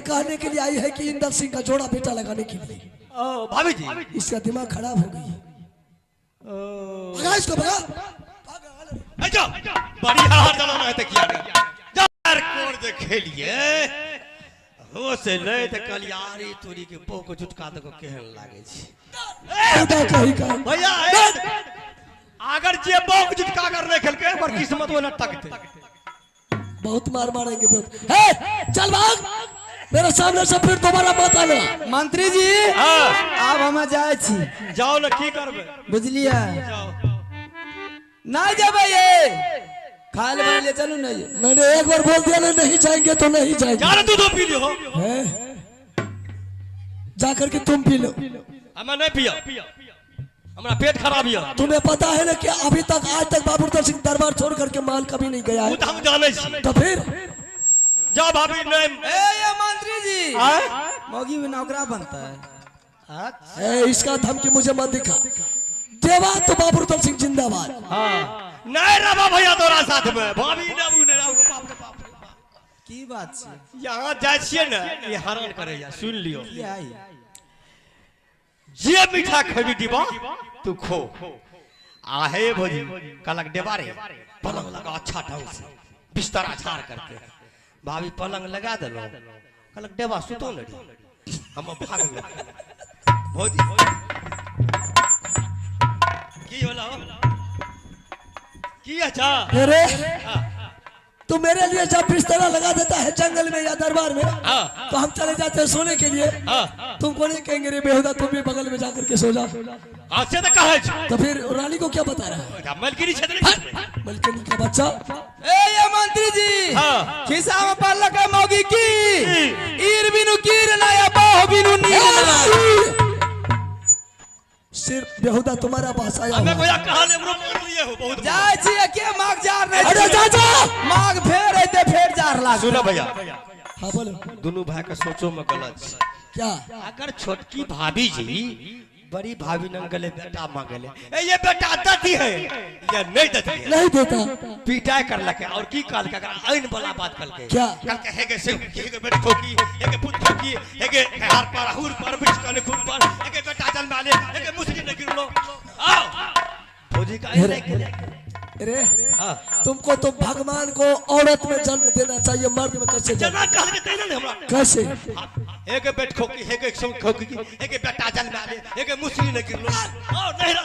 कहने के लिए आई है कि इंदल सिंह का जोड़ा बेटा लगाने के लिए। भाभी जी इसका दिमाग खराब हो गई। भगा इसको, भगा। अच्छा बड़ी हार चलाना है तो किया जा यार कोर दे खेलिए हो से नहीं तो कल यारी तोरी के पो को झुटका दे को केहन लागे छी भैया अगर जे पो को झुटका कर नहीं खेल के पर किस्मत वो लटकते बहुत मार मारेंगे बहुत। हे चल भाग मेरे सामने से, फिर दोबारा मत आना। मंत्री जी अब हम जाए छी। जाओ ना की करबे बुझलिए नहीं जाबे ये खाए ले ले चलू नहीं। मैंने एक बार बोल दिया ना नहीं जाएंगे तो नहीं जाएंगे। यार तू तो पी लो जाकर के तुम पी लो। हमें नहीं पिया हमारा पेट खराब है। तुम्हें पता है ना कि अभी तक आज तक बाबूदर सिंह दरबार छोड़ करके माल कभी नहीं गया है। हम जाने छी। तो फिर जा भाभी नहीं ये मंत्री जी मौगी में नौकरा बनता है। इसका धमकी मुझे मत दिखा। देवा तो बाबूदर सिंह जिंदाबाद। नहीं रहा भैया तोरा साथ में भाभी बाबू ने बाप रे बाप की बात छै। यहाँ जाय छिए ना ये हैरान करे जा सुन लियो जे मीठा खबी डिबा तू खो आहे भोजी कलक देबा रे पलंग लगा अच्छा ढंग से बिस्तर झाड़ करके भाभी पलंग लगा देलो कलक देबा सुतो न रे हम भाग लो भोजी की होला की अच्छा अरे तू मेरे लिए जब बिस्तर लगा देता है जंगल में या दरबार में तो हम चले जाते हैं सोने के लिए। तुमको नहीं कहेंगे रे बेहुदा तुम भी बगल में जाकर के सो जाओ। से तो कहे तो फिर रानी को क्या बता रहा है? मलकिनी क्षेत्र मलकिनी का बच्चा। ये मंत्री जी खिसा में पाल लगा मौगी की ईर बिनु कीर ना या बाह बिनु नीर सिर्फ बेहुदा तुम्हारा पास आया। हमें भैया कहां ले हमरो मार लिए हो बहुत जाय छी के माग जार नहीं। अरे जा जा माग फेर आते फेर जार लाग। सुनो भैया हां बोलो। दोनों भाई का सोचो में गलत क्या? अगर छोटकी भाभी जी बड़ी भाभी नंगले बेटा मांगले ये बेटा दती है ये नहीं दती है नहीं देता पिटाई कर लके और की काल का आइन वाला बात कल के क्या कल के हेगे से हेगे बेटा ठोकी हेगे पुत ठोकी हेगे हार पर हुर पर बिच कने खून पर हेगे बेटा जल में आले हेगे मुस्लिम ने गिरलो आओ फौजी का नहीं करे अरे तुमको तो भगवान को औरत में जन्म देना चाहिए, मर्द में कैसे जना कह के तैना नहीं हमरा कैसे हेगे बेट खोकी हेगे सौ खोकी हेगे बेटा जल में आले हेगे मुस्लिम ने गिरलो आओ नहीं रह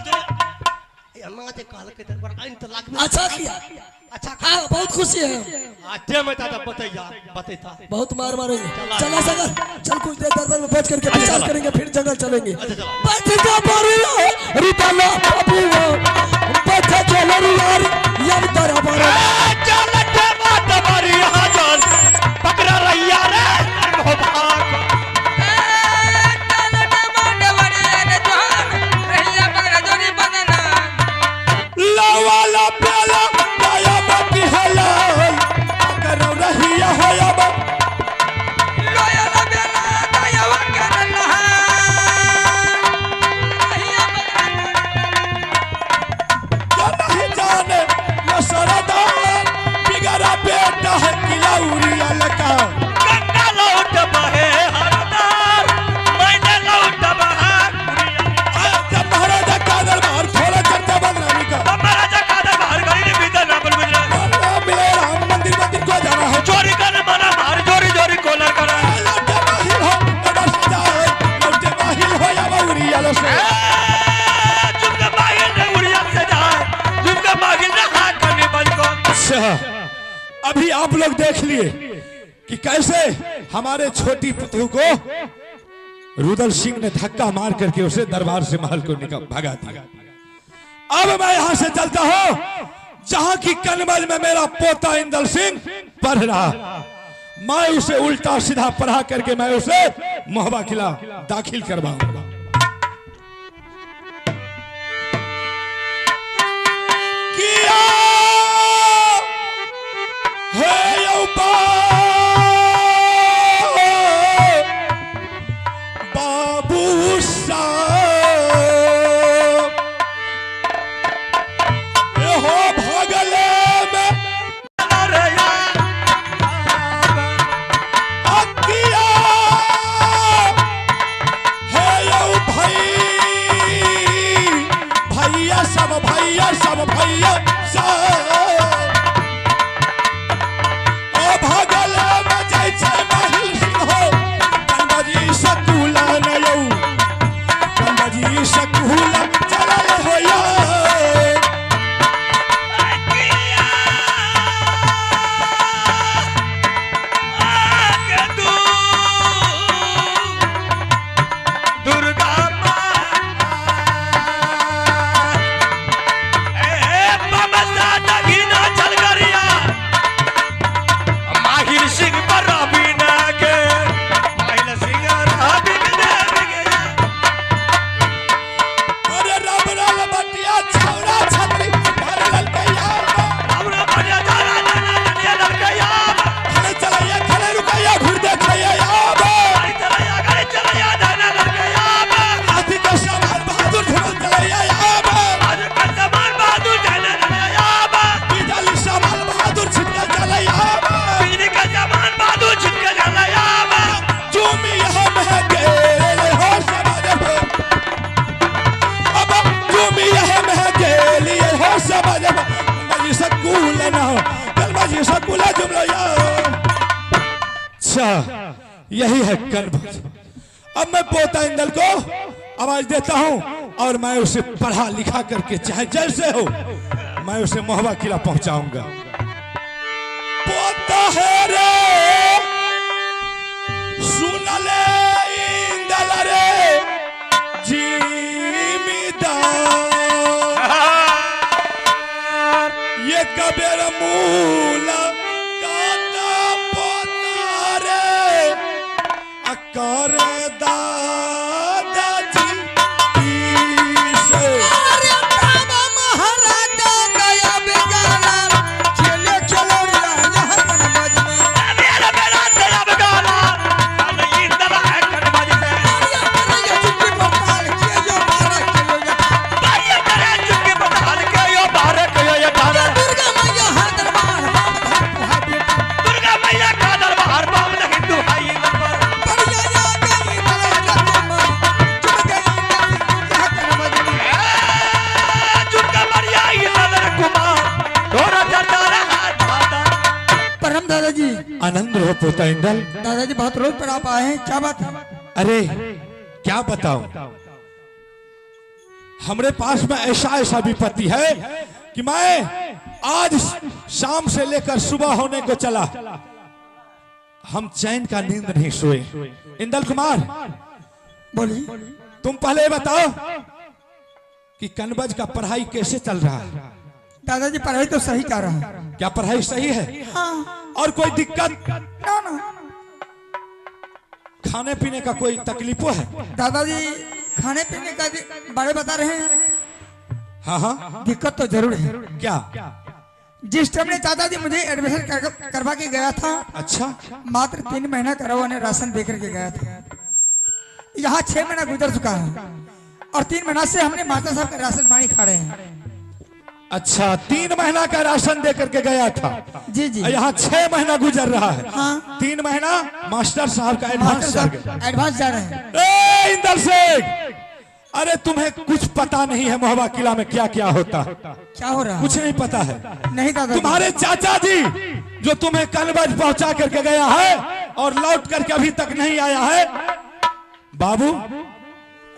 अल्लाह ते काल के दरबार आइन तो लाख में अच्छा किया। अच्छा हाँ बहुत खुशी है। आते में दादा बतेता बहुत मार मारेंगे। चला सगर चल कुछ देर दरबार में बैठ करके विचार करेंगे फिर जंगल चलेंगे। बैठ जा परियो रिताला बाबूओ बैठ चल यार यार दरबार चल ते बात मारी हाजन पकड़ा रैया रे हो भाग लावाला प्याला लाया बाकी हलाल अगर रहिया होया बा लाया प्याला लाया कर लहा क्या नहीं जाने ये सरदा बिगड़ा बेटा है किलाउरिया लका गंगा लौट बहे हरदार मैंने लौट बहा जब महाराजा का दरबार खोला करता बदनामी का महाराजा का दरबार गली ने भीतर ना बोल मिले राम मंदिर मंदिर को जाना है चोरी करने मना मार चोरी चोरी कोलर करा लौटे माहिल हो बड़ा सजाए लौटे माहिल हो या उरिया लो से तुमका माहिल ने उरिया से जाए तुमका माहिल ने हाथ करने बल को। अच्छा अभी आप लोग देख लिए कि कैसे हमारे छोटी पुतू को रुदल सिंह ने धक्का मार करके उसे दरबार से महल को निकाल भगा दिया। अब मैं यहां से चलता हूं जहां की कनमल में मेरा पोता इंदल सिंह पढ़ रहा, मैं उसे उल्टा सीधा पढ़ा करके मैं उसे मोहबा किला दाखिल करवाऊंगा। किया है बाबू साहब हो भगले में अकिया सब भैया ओ भागल में जाय छै महिल सिंह हो गंगाजी सकुला नयौ गंगाजी सकुला चलल होया यही है कनभज। अब मैं पोता इंदल को आवाज देता हूं और मैं उसे पढ़ा लिखा करके चाहे जैसे हो मैं उसे महुआ किला पहुंचाऊंगा। पोता है रे सुन ले इंदल रे जिमीदार ये कबेर मूला कर दादाजी से अरे बाबा महाराजा गया बेगाना खेले खेलो यहाँ कनभज में मेरा बेड़ा तेरा बेगाना नहीं इंदल है कनभज से ये चुप्पी पताल के जो मारा खेलो ये करे चुप्पी पताल के यो बारे के यो बारे दुर्गा मैया हर दरबार दुर्गा मैया का दरबार बाम नहीं तू हाई नंबर दादाजी आनंद हो पोता इंदल। दादाजी बहुत रोज पर आप आए हैं, क्या बात है? अरे क्या बताऊं हमरे पास में ऐसा विपत्ति है कि मैं आज शाम से लेकर सुबह होने को चला हम चैन का नींद नहीं सोए। इंदल कुमार बोलिए। तुम पहले बताओ कि कनभज का पढ़ाई कैसे चल रहा है? दादाजी पढ़ाई तो सही कर रहा है। क्या पढ़ाई सही है? हाँ। और कोई दिक्कत? ना ना। खाने पीने का कोई तकलीफो है? दादाजी खाने पीने का बारे बता रहे हैं। हाँ हाँ दिक्कत तो जरूर है। क्या? जिस टाइम ने दादाजी मुझे एडमिशन करवा के गया था, अच्छा मात्र 3 महीना करवाने राशन दे करके गया था। यहाँ 6 महीना गुजर चुका है और 3 महीना से हमने माता साहब का राशन पानी खा रहे हैं। अच्छा 3 महीना का राशन दे करके गया था। जी जी। यहाँ 6 महीना गुजर रहा है। हाँ। 3 महीना मास्टर साहब का एडवांस जा रहे हैं। ए इंदल शेख, अरे तुम्हें कुछ पता नहीं है महुआ किला में क्या क्या होता? क्या हो रहा है? कुछ नहीं पता है? नहीं दादा। तुम्हारे चाचा जी जो तुम्हें कनभज पहुंचा करके गया है और लौट करके अभी तक नहीं आया है। बाबू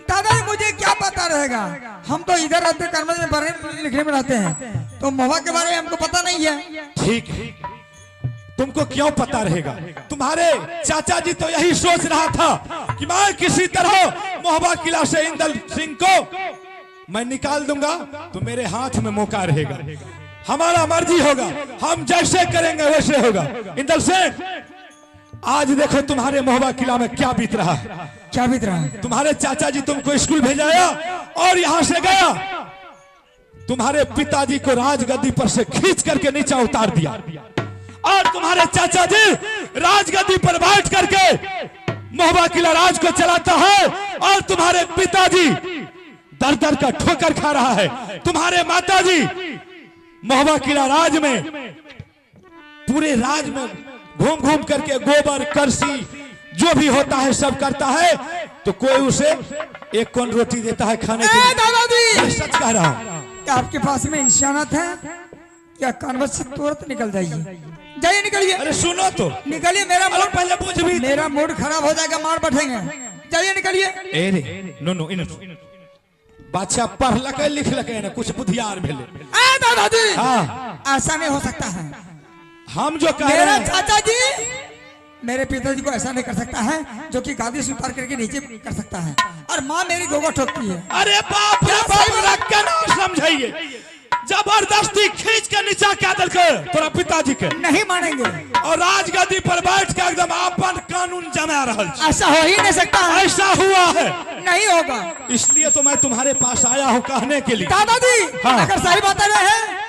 दादाजी मुझे क्या पता रहेगा, हम तो इधर रहते कनभज में पढ़ने लिखने में रहते हैं, तो महुआ के बारे में हमको पता नहीं है। ठीक है, तुमको क्यों पता रहेगा? तुम्हारे चाचा जी तो यही सोच रहा था कि मैं किसी तरह महुआ किला से इंदल सिंह को मैं निकाल दूंगा तो मेरे हाथ में मौका रहेगा, हमारा मर्जी होगा, हम जैसे करेंगे वैसे होगा। इंदल सिंह आज देखो तुम्हारे महुआ किला में क्या बीत रहा है। क्या बीत रहा है? तुम्हारे चाचा जी तुमको स्कूल भेजाया और यहाँ से गया, तुम्हारे पिताजी को राजगद्दी पर से खींच करके नीचे उतार दिया और तुम्हारे चाचा जी राजगद्दी पर बैठ करके महुआ किला राज को चलाता है और तुम्हारे पिताजी दर दर का ठोकर खा रहा है। तुम्हारे माताजी महुआ किला राज में पूरे राज में घूम घूम करके गोबर करसी जो भी होता है सब करता है, तो कोई उसे 1 कोन रोटी देता है खाने के लिए। दादाजी मैं सच कह रहा हूँ। क्या आपके पास में इंसानियत है? क्या कानवस से तुरंत निकल जाइए, जाइए निकलिए। अरे सुनो तो, निकलिए, मेरा अरे मूड पहले पूछ भी। मेरा मूड खराब हो जाएगा, मार बैठेंगे। जाइए निकलिए। ए रे नो इन बच्चा पढ़ लके लिख लके ना कुछ बुधियार भेले। दादाजी, हाँ ऐसा नहीं हो सकता है। हम जो कह रहे मेरा हैं, चाचा जी मेरे पिताजी को ऐसा नहीं कर सकता है जो कि गादी से उतार करके नीचे कर सकता है, और माँ मेरी गोगा ठोकती है। अरे बाप रे बाप, रख के ना समझाइए, जबरदस्ती खींच के नीचा क्या दल के तोरा पिताजी के नहीं मानेंगे, और राजगद्दी पर बैठ के एकदम अपन कानून जमा रहल छी। ऐसा हो ही नहीं सकता है। ऐसा हुआ है, नहीं होगा। इसलिए तो मैं तुम्हारे पास आया हूँ कहने के लिए। दादाजी, हाँ। अगर सही बता रहे हैं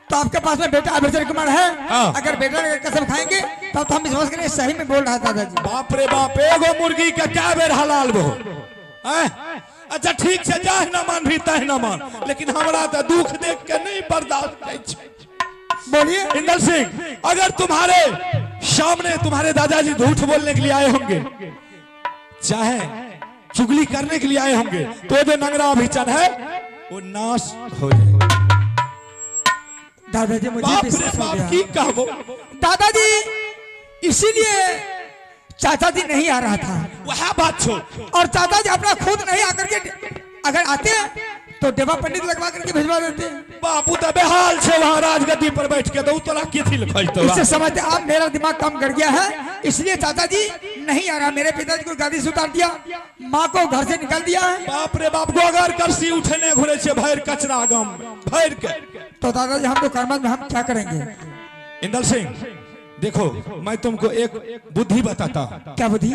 तो आपके पास में बेटा अभिषेक कुमार है। हाँ। अगर बेटा ने कसम खाएंगे तब तो हम विश्वास करेंगे सही में बोल रहा है दादाजी। बाप रे बाप, एगो मुर्गी के क्या बेर हलाल बो। अच्छा ठीक से जाह ना मान भी तह ना मान, लेकिन हमरा तो दुख देख के नहीं बर्दाश्त है। बोलिए इंदल सिंह, अगर तुम्हारे सामने तुम्हारे दादाजी झूठ बोलने के लिए आए होंगे, चाहे चुगली करने के लिए आए होंगे, तो जो नंगरा अभिचन है वो नाश हो जाए। दादाजी मुझे बाप रे विश्वास हो बाप, गया। की कहबो दादाजी, इसीलिए चाचा जी नहीं आ रहा था। वह बात छोड़, और चाचा जी अपना खुद नहीं आकर के, अगर आते तो देवा पंडित लगवा करके भिजवा देते। बापू तो बेहाल छे वहां राजगद्दी पर बैठ के, तो तोरा किथी लिखाई तो इससे समझते आप मेरा दिमाग कम कर गया है, इसलिए चाचा जी नहीं आ रहा। मेरे पिताजी को गादी से उतार दिया, माँ को घर से निकाल दिया है। बाप रे बाप, गोगर करसी उठने घुरे छे भैर कचरा गांव में भैर के। तो दादाजी हम तो कर्मज में हम क्या करेंगे? इंदल सिंह देखो, मैं तुमको एक बुद्धि बताता हूं। क्या बुद्धि?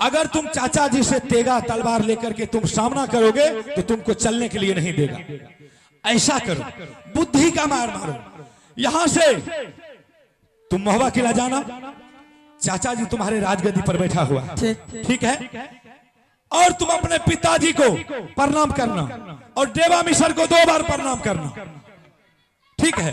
अगर तुम चाचा जी से तेगा तलवार लेकर के तुम सामना करोगे तो तुमको चलने के लिए नहीं देगा। ऐसा करो, बुद्धि का मार मारो, यहां से तुम महुआ किला जाना, चाचा जी तुम्हारे राजगद्दी पर बैठा हुआ है, ठीक है? और तुम अपने पिताजी को प्रणाम करना, और देवा मिश्र को 2 बार प्रणाम करना, ठीक है?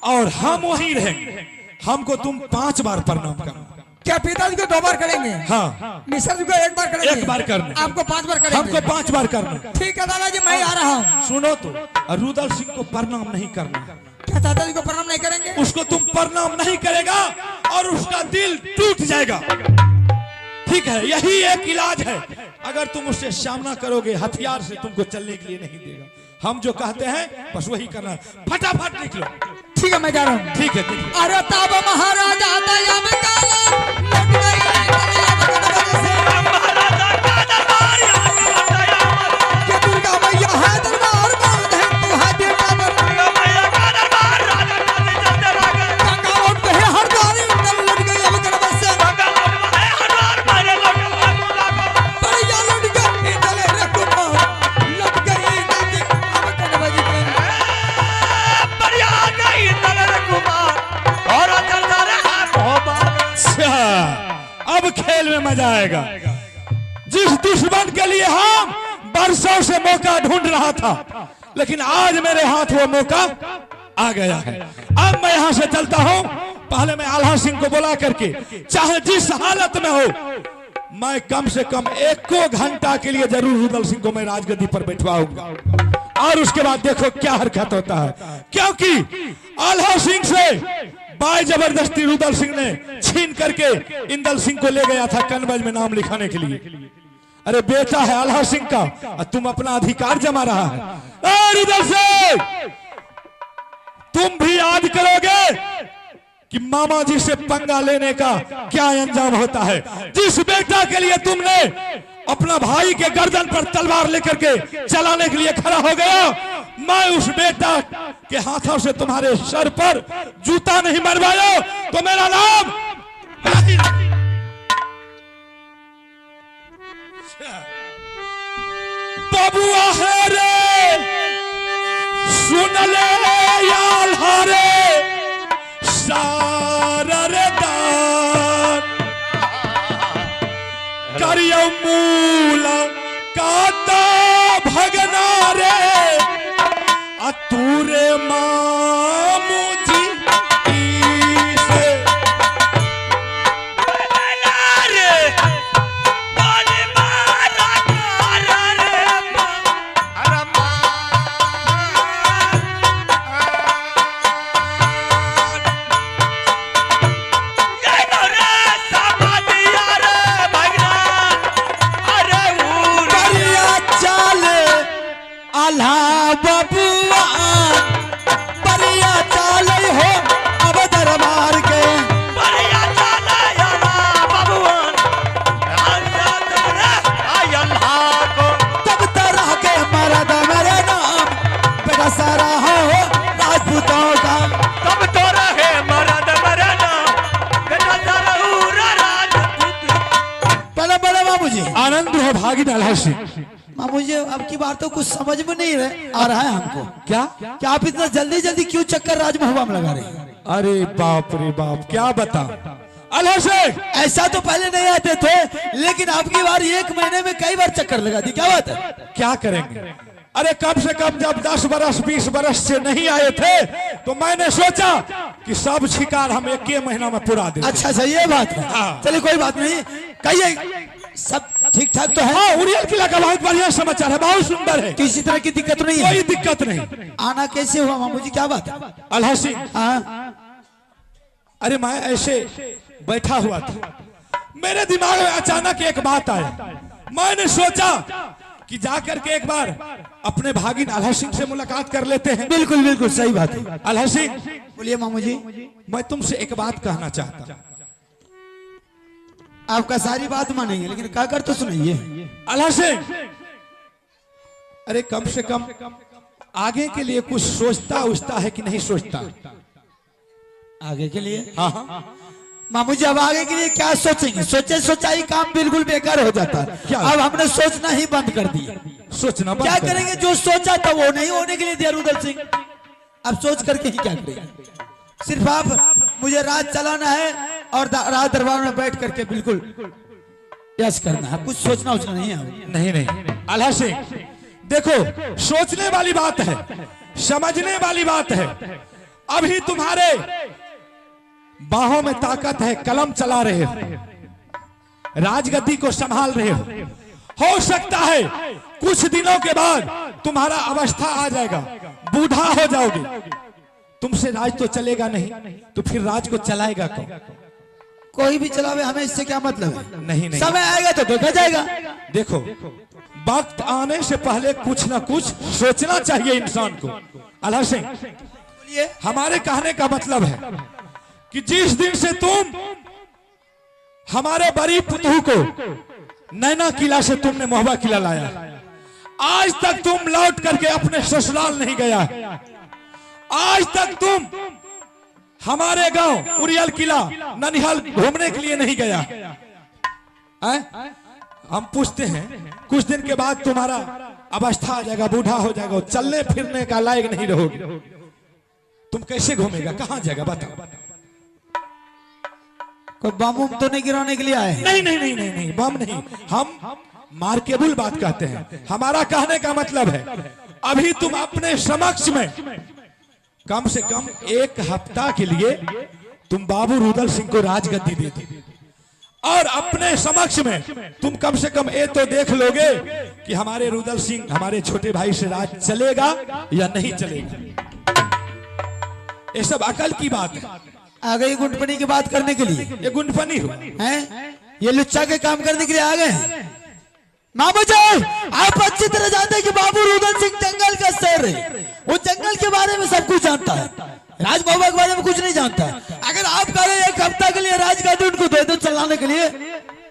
और हम वहीं रहेंगे, हमको तुम 5 बार प्रणाम करना। क्या पिताजी को 2 बार करेंगे? हाँ। मिश्रा जी को 1 बार करेंगे? 1 बार करना। आपको 5 बार करेंगे? हमको 5 बार करना। ठीक है दादाजी, मैं आ रहा हूँ। सुनो तो, रुदल सिंह को प्रणाम नहीं करना। क्या दादाजी को प्रणाम नहीं करेंगे? उसको तुम प्रणाम नहीं करेगा और उसका दिल टूट जाएगा, ठीक है? यही एक इलाज है। अगर तुम उससे सामना करोगे, हथियार से तुमको चलने के लिए नहीं देगा। हम जो कहते हैं बस वही करना। फटाफट निकलो। ठीक है, मैं जा रहा हूँ। ठीक है, ठीक है। अरे तब महाराजा दया में काला लट गई कलिया भगत से। महाराजा का दरबार यहाँ का दया कि दुर्गा मैया है दरबार में, धन तू है बेटा बर। दुर्गा मैया का दरबार, राजा का चलते रागे। गंगा लौट गए हर द्वारी, नल लट गई अब गणपत से। गंगा लौट गए हरद्वार, मारे लौट गए मुंगा को। बढ़िया लट गई दल रे कुमार, लट गई नदी अब गणपत के। बढ़िया गई दलर कुमार, और चलता रहा भोबा। अच्छा, अब खेल में मजा आएगा। जिस दुश्मन के लिए हम बरसों से मौका ढूंढ रहा था, लेकिन आज मेरे हाथ वो मौका आ गया है। अब मैं यहां से चलता हूं। पहले मैं आल्हा सिंह को बुला करके, चाहे जिस हालत में हो, मैं कम से कम 1 घंटा के लिए जरूर रुदल सिंह को मैं राजगद्दी पर बैठवाऊंगा, और उसके बाद देखो क्या हरकत होता है। क्योंकि आल्हा सिंह से बाय जबरदस्ती रुदल सिंह ने छीन करके इंदल सिंह को ले गया था कनबज में नाम लिखाने के लिए। अरे बेटा है आल्हा सिंह का, और तुम अपना अधिकार जमा रहा है। रुदल सिंह, तुम भी याद करोगे कि मामा जी से पंगा लेने का क्या अंजाम होता है। जिस बेटा के लिए तुमने अपना भाई के गर्दन पर तलवार लेकर के चलाने के लिए खड़ा हो गया, मैं उस बेटा के हाथों से तुम्हारे सर पर जूता नहीं मरवाया तो मेरा नाम बबुआ है रे, सुन ले याल हारे सारा रे दान करियो मूला काता भगना रे अतुरे मामू जी से मामू जी? आनंद हो भागिन अल्लाह सिंह। मामू जी अब की बार तो कुछ समझ में नहीं आ रहा है हमको। क्या क्या आप इतना जल्दी जल्दी क्यों चक्कर राजमहल में लगा रहे हैं? अरे बाप रे बाप, क्या बता अल्लाह सिंह, ऐसा तो पहले नहीं आते थे, लेकिन आपकी बार 1 महीने में कई बार चक्कर लगा दी, क्या बात है? क्या करेंगे? अरे कम से कम जब 10 बरस 20 बरस से नहीं आए थे तो मैंने सोचा कि सब शिकार हम 1 महीना में पूरा दें। अच्छा अच्छा ये बात है। हाँ। चलिए कोई बात नहीं, कहिए सब ठीक ठाक तो है? हाँ, उड़ियल किला का बहुत बढ़िया समाचार है, बहुत सुंदर है, किसी तरह की दिक्कत नहीं है? कोई दिक्कत नहीं। आना कैसे हुआ मामू जी, क्या बात है? अल्लाह सिंह, हाँ अरे मैं ऐसे बैठा हुआ था, मेरे दिमाग में अचानक एक बात आई। मैंने सोचा कि जाकर के एक बार अपने भागिन अल्लाह सिंह से मुलाकात कर लेते हैं। बिल्कुल बिल्कुल सही बात है। अल्लाह सिंह, बोलिए मामू जी। मैं तुमसे एक बात कहना चाहता हूं। आपका सारी बात मानेंगे लेकिन क्या कर तो सुनाइए। अल्लाह सिंह, अरे कम से कम आगे के लिए कुछ सोचता उचता है कि नहीं सोचता? आगे के लिए? हाँ हाँ, मामू जी अब आगे के लिए क्या सोचेंगे? सोचे सोचाई काम बिल्कुल बेकार हो जाता है। क्या? अब हमने सोचना ही बंद कर दिया। सोचना बंद क्या कर। करेंगे? जो सोचा था वो नहीं होने के लिए दिया रुदल सिंह, अब सोच करके ही क्या करेंगे? सिर्फ आप मुझे राज चलाना है और राज दरबार में बैठ करके बिल्कुल यश करना है, कुछ सोचना उचना नहीं है। नहीं नहीं अल्लाह सिंह, देखो सोचने वाली बात है, समझने वाली बात है। अभी तुम्हारे बाहों में ताकत है, कलम चला रहे हो, राजगद्दी को संभाल रहे हो सकता है कुछ दिनों के बाद तुम्हारा अवस्था आ जाएगा, बूढ़ा हो जाओगे, तुमसे राज तो चलेगा नहीं, तो फिर राज को चलाएगा कौन? कोई भी चलावे, हमें इससे क्या मतलब है? नहीं नहीं, समय आएगा तो देखा जाएगा। देखो वक्त आने से पहले कुछ ना कुछ सोचना चाहिए इंसान को। अल्लाह सिंह, हमारे कहने का मतलब है कि जिस दिन से तुम हमारे बड़ी पुतहू को नैना किला से तुमने मोहबा किला लाया, आज तक तुम लौट करके अपने ससुराल नहीं गया। आज तक तुम हमारे गांव उड़ियल किला ननिहाल घूमने के लिए नहीं गया। हम पूछते हैं कुछ दिन के बाद तुम्हारा अवस्था आ जाएगा, बूढ़ा हो जाएगा, चलने फिरने का लायक नहीं रहोगे, तुम कैसे घूमेगा, कहां जाएगा बताओ? कोई बम उम तो नहीं गिराने के लिए आए? नहीं नहीं नहीं नहीं नहीं, बम नहीं, हम मार्केबल बात कहते हैं। हमारा कहने का मतलब है अभी तुम अपने समक्ष में कम से कम 1 हफ्ता के लिए तुम बाबू रुदल सिंह को राजगद्दी दे दो और अपने समक्ष में तुम कम से कम ये तो देख लोगे कि हमारे रुदल सिंह, हमारे छोटे भाई से राज चलेगा या नहीं चलेगा। ये सब अकल की बात है। आ गई गुंडपनी की बात करने के लिए? ये गुंडपनी हो हैं? ये लुच्चा के काम करने के लिए आ गए हैं? मामू जी आप अच्छी तरह जानते हैं कि बाबू रुदल सिंह जंगल का शेर है, वो जंगल के बारे में सब कुछ जानता है, राजभवन के बारे में कुछ नहीं जानता। अगर आप कह रहे 1 हफ्ता के लिए राजगादी उनको दे दो चलाने के लिए,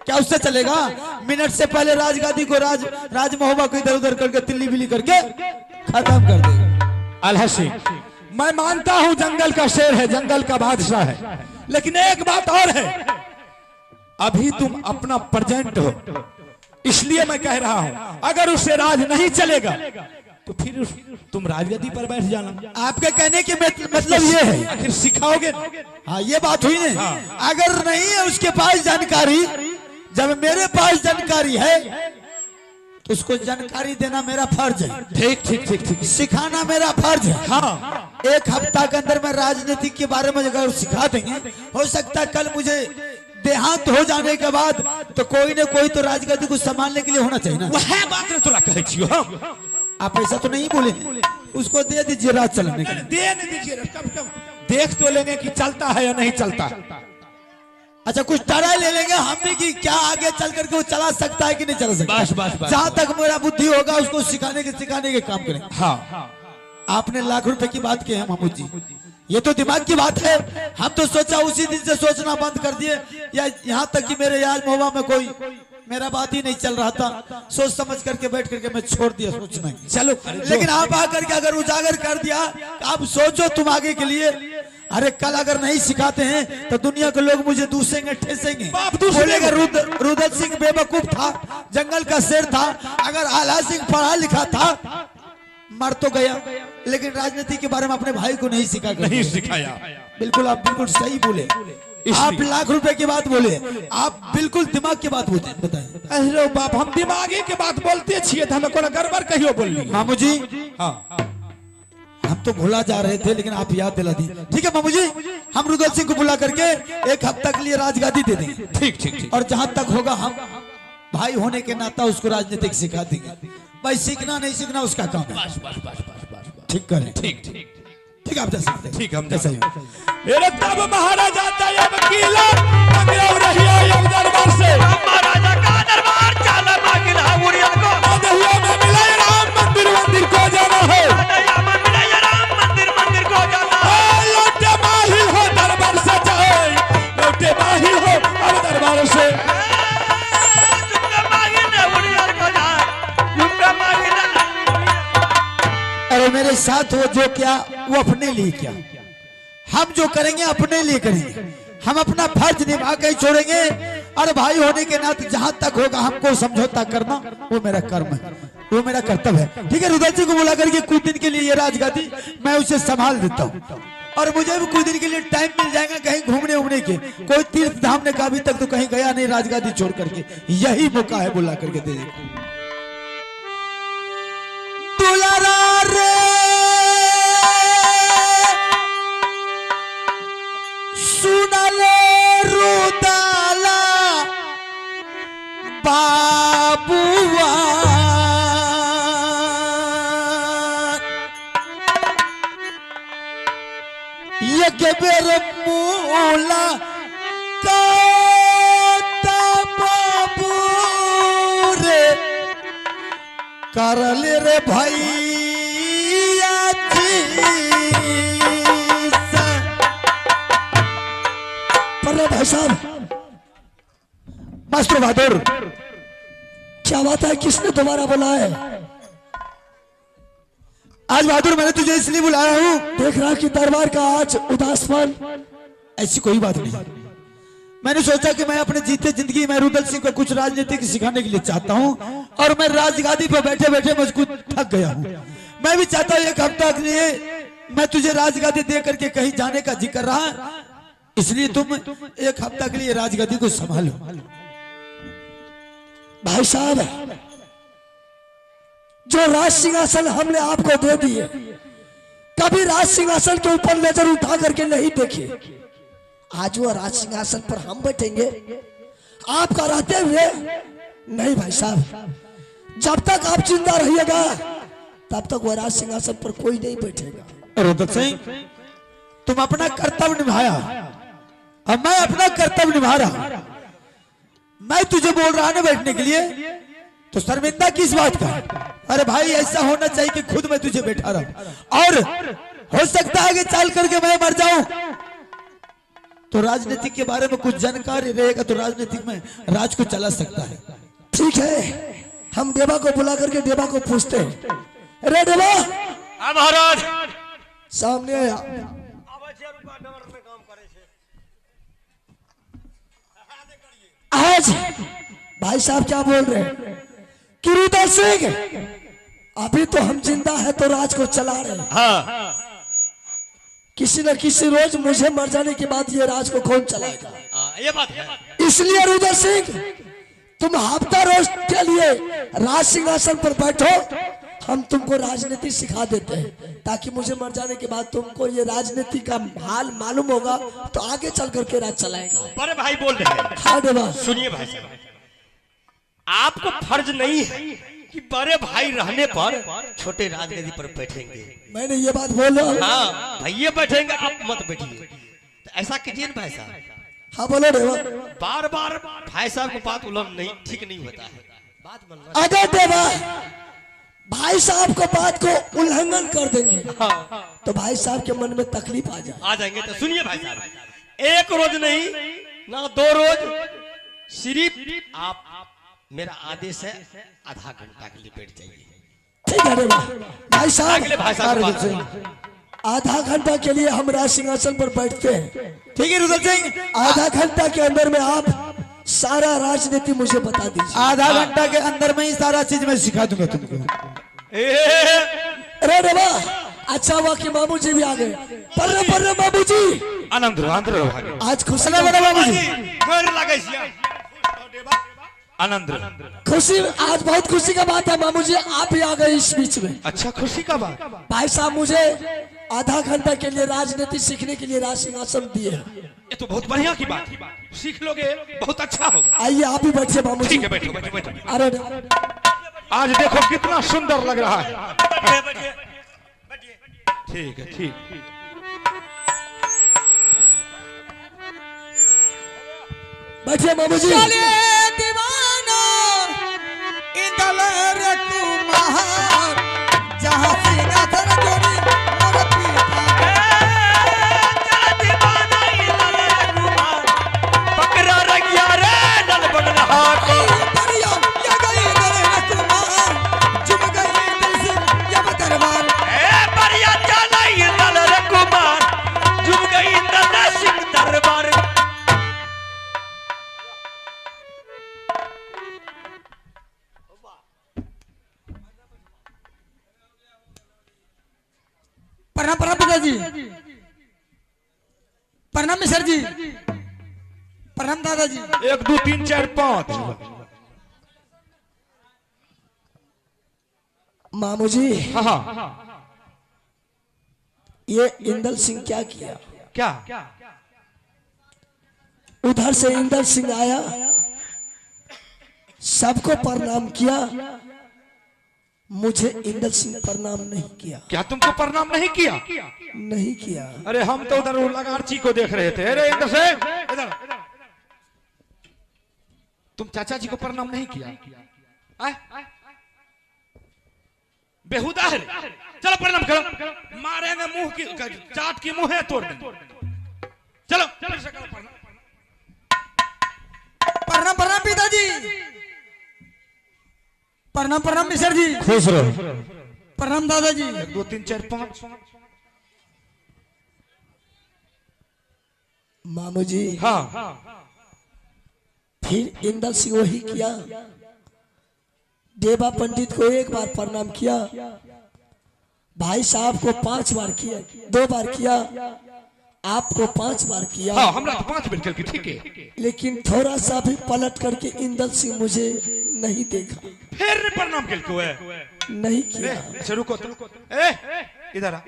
क्या उससे चलेगा? मिनट से पहले राजगादी को राजमहोबा को इधर उधर करके तिल्ली बिल्ली करके खत्म कर देगा। अल्लाह सिंह, मैं मानता हूं जंगल का शेर है, जंगल का बादशाह है, लेकिन एक बात और है, अभी तुम अपना प्रेजेंट हो, इसलिए मैं कह रहा हूं अगर उससे राज नहीं चलेगा तो फिर तुम राजगद्दी पर बैठ जाना। आपके कहने के मतलब ये है, आखिर सिखाओगे? हाँ ये बात हुई नहीं। अगर नहीं है उसके पास जानकारी, जब मेरे पास जानकारी है तो उसको जानकारी देना मेरा फर्ज है। ठीक ठीक ठीक ठीक, सिखाना मेरा फर्ज है। हाँ 1 हफ्ता के अंदर में राजनीति के बारे में अगर सिखा देंगे, हो सकता है कल मुझे देहांत हो जाने के बाद तो कोई न कोई तो राजगद्दी को संभालने के लिए होना चाहिए ना। वह बात ने तोरा कहे छियो हम। आप ऐसा तो नहीं बोले, उसको दे दीजिए राज चलाने के लिए। दे नहीं दीजिए, कम कम देख तो लेंगे कि चलता है या नहीं चलता। अच्छा कुछ ट्राई ले लेंगे हम भी कि क्या आगे चल करके वो चला सकता है कि नहीं चला सकता। बस बस बस, जहां तक मेरा बुद्धि होगा उसको सिखाने के काम करेंगे। हाँ आपने लाख रुपए की बात की है महमूद जी, ये तो दिमाग की बात है। हम तो सोचा उसी दिन से सोचना बंद कर दिए, या यहाँ तक कि मेरे यार मोहबा में कोई मेरा बात ही नहीं चल रहा था, सोच समझ करके बैठ करके मैं छोड़ दिया सोचना। चलो, लेकिन आप आकर के अगर उजागर कर दिया, आप सोचो तुम आगे के लिए, अरे कल अगर नहीं सिखाते हैं तो दुनिया के लोग मुझे दूसेंगे, ठेसेंगे, बोलेगा रुदल सिंह बेवकूफ था, जंगल का शेर था। अगर आला सिंह पढ़ा लिखा था मर तो गया, लेकिन राजनीति के बारे में अपने भाई को नहीं सिखाया। बिल्कुल आप बिल्कुल सही बोले। आप लाख रुपए की बात बोले, आप बिल्कुल दिमाग की बात बोलते हैं। बताएं। अरे बाप, हम दिमागी के बात बोलते छिए तो हमें कोनो गड़बड़ कहियो बोलली। मामू जी हाँ, हम तो भुला जा रहे थे लेकिन आप याद दिला दी। ठीक है मामू जी, हम रुदल सिंह को बुला करके 1 हफ्ता के लिए राजगादी दे देंगे। ठीक। और जहां तक होगा हम भाई होने के नाता उसको राजनीतिक सिखा देंगे। भाई सीखना नहीं सीखना उसका काम है। ठीक करें। ठीक आप जा सकते हैं। ठीक हम जैसा ही मेरे तब महाराजा तब किला मंगराव रहिया यम दरबार से, महाराजा का दरबार चला मंगला उड़िया को मदहिया में मिला राम मंदिर को जाना है, मदहिया में मिला राम मंदिर को जाना है। लौटे बाहिर हो दरबार से जाए, लौटे बाहिर हो अब दरबार से, तुमका बाहिर ने उड़िया को जा, तुमका बाहिर। अरे मेरे साथ हो जो क्या वो अपने लिए क्या, हम जो करेंगे अपने लिए करेंगे। हम अपना फर्ज निभा के छोड़ेंगे। और भाई होने के नाते जहां तक होगा हमको समझौता करना वो मेरा कर्म है, वो मेरा कर्तव्य है। ठीक है, रुदल सिंह को बुला करके कुछ दिन के लिए ये राजगादी मैं उसे संभाल देता हूँ। और मुझे भी कुछ दिन के लिए टाइम मिल जाएगा कहीं घूमने उमने के। कोई तीर्थ धाम ने अभी तक तो कहीं गया नहीं राजगादी छोड़ करके, यही मौका है बुला करके दे देगा। सुनले रुदाला बाबुआ ये के बेर मूला का बाबू रे करले रे भैया भाई साहब। मास्टर बहादुर क्या बात है, किसने दोबारा बुलाया है? आज बहादुर मैंने तुझे इसलिए बुलाया हूं, देख रहा कि दरबार का आज उदासपन। ऐसी कोई बात नहीं, मैंने सोचा कि मैं अपने जीते जिंदगी में रुदल सिंह को कुछ राजनीतिक सिखाने के लिए चाहता हूं। और मैं राजगादी पर बैठे बैठे मुझको थक गया हूं। मैं भी चाहता हूं 1 हफ्ता के लिए मैं तुझे राजगादी दे करके कहीं जाने का जिक्र रहा, इसलिए तुम 1 हफ्ता के लिए राजगादी को संभालो। भाई साहब, जो राज सिंहासन हमने आपको दे दिए, कभी राज सिंहासन के ऊपर नजर उठा करके नहीं देखी। आज वो राज सिंहासन पर हम बैठेंगे आपका रहते हुए? नहीं भाई साहब, जब तक आप जिंदा रहिएगा तब तक वो राज सिंहासन पर कोई नहीं बैठेगा। रुदल सिंह, तुम अपना कर्तव्य निभाया, अब मैं अपना कर्तव्य निभा रहा। मैं तुझे बोल रहा ना बैठने के लिए, तो शर्मिंदा किस बात का? अरे भाई, ऐसा होना चाहिए कि खुद मैं तुझे बैठा रहा। और हो सकता है कि चाल करके मैं मर जाऊं तो राजनीति के बारे में कुछ जानकारी रहेगा तो राजनीति में राज को चला सकता है। ठीक है, हम देवा को बुला करके देवा को पूछते हैं। अरे देवा, महाराज सामने आया। आज भाई साहब क्या बोल रहे हैं कि रुदल सिंह, अभी तो हम जिंदा है तो राज को चला रहे हैं। हाँ। किसी न किसी रोज मुझे मर जाने के बाद ये राज को कौन चलाएगा? ये बात है। इसलिए रुदल सिंह, तुम हफ्ता रोज के लिए राज सिंहासन पर बैठो, हम तुमको राजनीति सिखा देते हैं, ताकि मुझे मर जाने के बाद तुमको ये राजनीति का हाल मालूम होगा तो आगे चल करके राज चलाएगा। बड़े भाई बोल रहे हैं। हाँ देवा, सुनिए भाई साहब, आपको फर्ज नहीं है कि बड़े भाई रहने पर छोटे राजगद्दी पर बैठेंगे। मैंने ये बात बोला। हाँ, भैया बैठेंगे, आप मत बैठिए। तो ऐसा कीजिए ना भाई साहब। हाँ बोलो देवा। बार बार भाई साहब को बात उलझ नहीं, ठीक नहीं होता है। बात मनवा। अगर देवा भाई साहब को बात को उल्लंघन कर देंगे तो भाई साहब के मन में तकलीफ आ जाएंगे। तो सुनिए भाई साहब, 1 रोज नहीं ना 2 रोज, सिर्फ आप मेरा आदेश है आधा घंटा के लिए बैठ जाइए। ठीक है भाई साहब। भाई साहब आधा घंटा के लिए हम राज सिंहासन पर बैठते हैं। ठीक है रुदल सिंह, आधा घंटा के अंदर में आप सारा राजनीति मुझे बता दीजिए। आधा घंटा के अंदर में ही सारा चीज मैं सिखा दूंगा तुमको। अरे रवा, अच्छा हुआ कि मामू जी भी आ गए। पर मामू जी आनंद रहो भागे। आज खुशी लगा मामू जी, गोर लागै छियै। आनंद खुशी, आज बहुत खुशी का बात है मामू जी, आप भी आ गए इस बीच में। अच्छा, खुशी का बात। भाई साहब मुझे आधा घंटा के लिए राजनीति सीखने के लिए राज सिंहासन दिए। ये तो बहुत बढ़िया की बात है, सीख लोगे बहुत अच्छा होगा। आइए आप भी बैठिए मामू जी। ठीक है, बैठो बैठो बैठो। अरे आज देखो कितना सुंदर लग रहा है। ठीक है, ठीक। बैठिए मामू जी। दीवाना इंदल रे कुमार, जहां सिंहासन जोड़ी मोर पीता। चल दीवाना इंदल रे कुमार, पकड़ा रंगिया रे नल बदला को। परिया या गई इंदल रे कुमार, झुक गई दिल से जब दरबार। परिया चला इंदल रे कुमार, झुक गई इंदल सिंह दरबार। प्रणाम पिताजी, प्रणाम मिश्र जी, प्रणाम दादाजी। 1 2 3 4 5। मामू जी, हाँ, ये इंदल सिंह क्या किया? क्या? उधर से इंदल सिंह आया, सबको प्रणाम किया, मुझे इंदल सिंह प्रणाम नहीं किया। क्या तुमको प्रणाम नहीं किया? नहीं किया। अरे हम तो उधर लगारची को देख रहे थे। अरे इंदर से इधर, तुम चाचा जी को प्रणाम नहीं किया? बेहुदा है। चलो प्रणाम करो, मारेंगे मुंह की चाट की मुंह है तोड़ देंगे। चलो प्रणाम प्रणाम पिताजी, प्रणाम प्रणाम मिश्र जी, खुश रहो। प्रणाम दादाजी। 1 2 3 4 5। मामू जी, हाँ, फिर इंदल सिंह वही किया। देवा पंडित को 1 बार प्रणाम किया, भाई साहब को 5 बार किया, 2 बार किया, आपको 5 बार किया। हाँ, हमरा तो 5 बिल्कुल की ठीक है। लेकिन थोड़ा सा भी पलट करके इंदल सिंह मुझे नहीं देखा, फिर नहीं प्रणाम किया को है? नहीं किया। अच्छा रुको तो, इधर आ,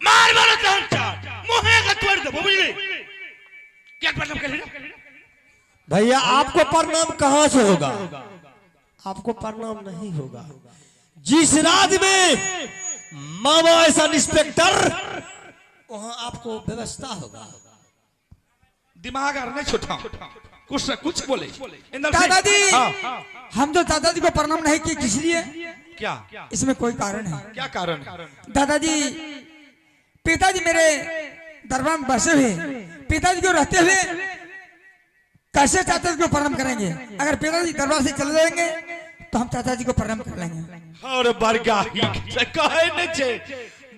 मार मारो चाट मुंह का तोड़ दे बुझली। क्या प्रणाम कर लिया? भैया आपको प्रणाम कहाँ से होगा? आपको प्रणाम नहीं होगा। जिस राज्य में मामा ऐसा इंस्पेक्टर, वहां आपको व्यवस्था होगा। दिमाग नहीं छोटा, कुछ न कुछ बोले। दादाजी, हाँ, हम तो दादाजी को प्रणाम नहीं किए, किस लिए? क्या इसमें कोई कारण है? क्या कारण है? दादाजी, पिताजी मेरे दरबार में बसे हुए, पिताजी को रहते हुए कैसे चाचा जी को प्रणाम करेंगे? अगर पिताजी दरबार से चले जाएंगे तो हम चाचा जी को प्रणाम कर लेंगे। और बरगाही कहे न छे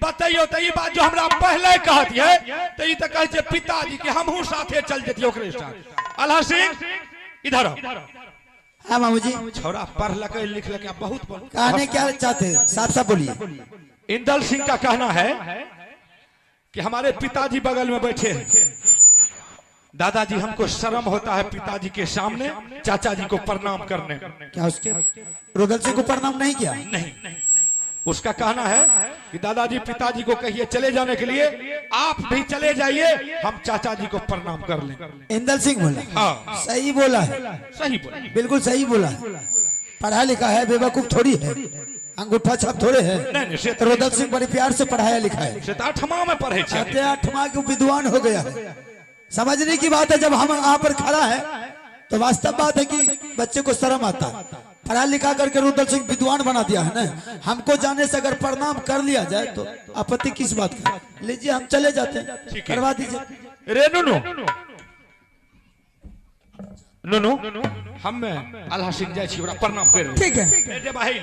बताइयो तो ये बात जो हमरा पहले कहती है तो ये तो कहे छे पिताजी के हमहू साथे चल जेती ओकरे साथ। अल्लाह सिंह इधर आओ। हाँ मामू जी। छोरा पढ़ लके लिख लके बहुत कहने क्या चाहते हैं? साफ साफ बोलिए। इंदल सिंह का कहना है कि हमारे पिताजी बगल में बैठे हैं। दादाजी हमको शर्म होता है पिताजी के सामने चाचा जी को प्रणाम करने। क्या उसके रुदल सिंह को प्रणाम नहीं किया? नहीं, उसका कहना है कि दादाजी पिताजी को कहिए चले जाने के लिए, आप भी चले जाइए, हम चाचा जी को प्रणाम कर लें। इंदल सिंह बोला? हाँ, सही बोला है, सही बोला, बिल्कुल सही बोला है। पढ़ा लिखा है, बेवकूफ थोड़ी है, अंगूठा छाप थोड़े है। नहीं, रुदल सिंह बड़े प्यार से पढ़ाया लिखा है, 8वां में पढ़े थे। 8वां के विद्वान हो गया है। समझने की बात है, जब हम यहाँ पर खड़ा है तो वास्तव बात है कि बच्चे को शर्म आता है। पढ़ा लिखा करके रुदल सिंह विद्वान बना दिया है ना। हमको जाने से अगर प्रणाम कर लिया जाए तो आपत्ति किस बात की? लीजिए हम चले जाते हैं, करवा दीजिए। रे नुनु हम अल्लाह सिंह जाय छी, प्रणाम कर। ठीक है। भाई